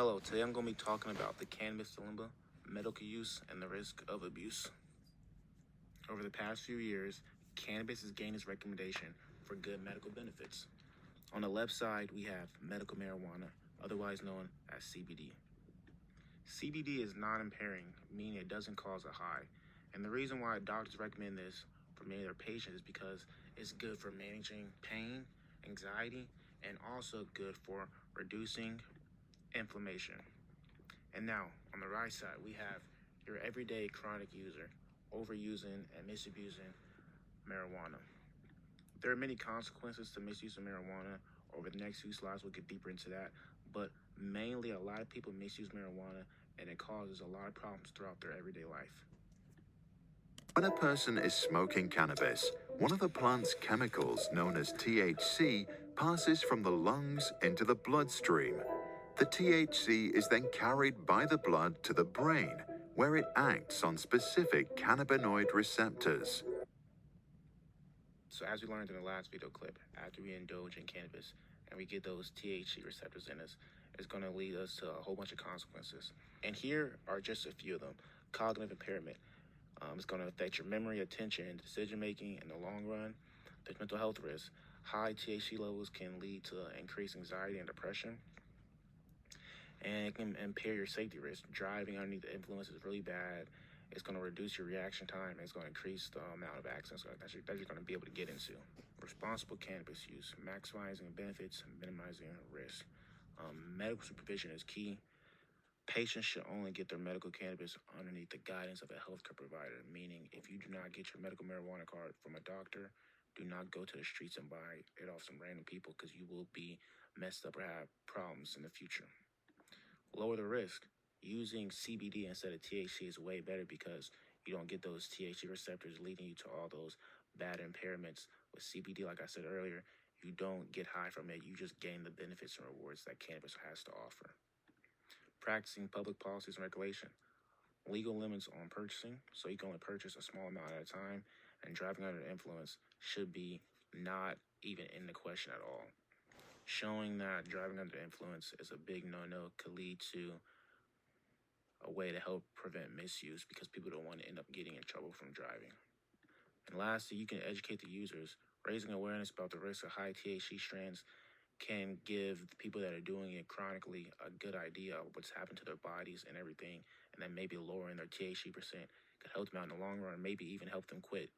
Hello, today I'm going to be talking about the cannabis dilemma, medical use, and the risk of abuse. Over the past few years, cannabis has gained its recommendation for good medical benefits. On the left side, we have medical marijuana, otherwise known as CBD. CBD is non-impairing, meaning it doesn't cause a high. And the reason why doctors recommend this for many of their patients is because it's good for managing pain, anxiety, and also good for reducing inflammation. And now, on the right side, we have your everyday chronic user overusing and misusing marijuana. There are many consequences to misuse of marijuana. Over the next few slides, we'll get deeper into that. But mainly, a lot of people misuse marijuana, and it causes a lot of problems throughout their everyday life. When a person is smoking cannabis, one of the plant's chemicals, known as THC, passes from the lungs into the bloodstream. The THC is then carried by the blood to the brain, where it acts on specific cannabinoid receptors. So as we learned in the last video clip, after we indulge in cannabis and we get those THC receptors in us, it's going to lead us to a whole bunch of consequences. And here are just a few of them. Cognitive impairment. It's going to affect your memory, attention, and decision making in the long run. There's mental health risks. High THC levels can lead to increased anxiety and depression. And it can impair your safety risk. Driving underneath the influence is really bad. It's going to reduce your reaction time. And it's going to increase the amount of accidents that you're going to be able to get into. Responsible cannabis use, maximizing benefits, minimizing risk. Medical supervision is key. Patients should only get their medical cannabis underneath the guidance of a healthcare provider, meaning if you do not get your medical marijuana card from a doctor, do not go to the streets and buy it off some random people because you will be messed up or have problems in the future. Lower the risk. Using CBD instead of THC is way better because you don't get those THC receptors leading you to all those bad impairments. With CBD, like I said earlier, you don't get high from it. You just gain the benefits and rewards that cannabis has to offer. Practicing public policies and regulation. Legal limits on purchasing, so you can only purchase a small amount at a time, and driving under influence should be not even in the question at all. Showing that driving under influence is a big no-no could lead to a way to help prevent misuse because people don't want to end up getting in trouble from driving. And lastly, you can educate the users. Raising awareness about the risks of high THC strands can give the people that are doing it chronically a good idea of what's happened to their bodies and everything, and then maybe lowering their THC percent could help them out in the long run, maybe even help them quit.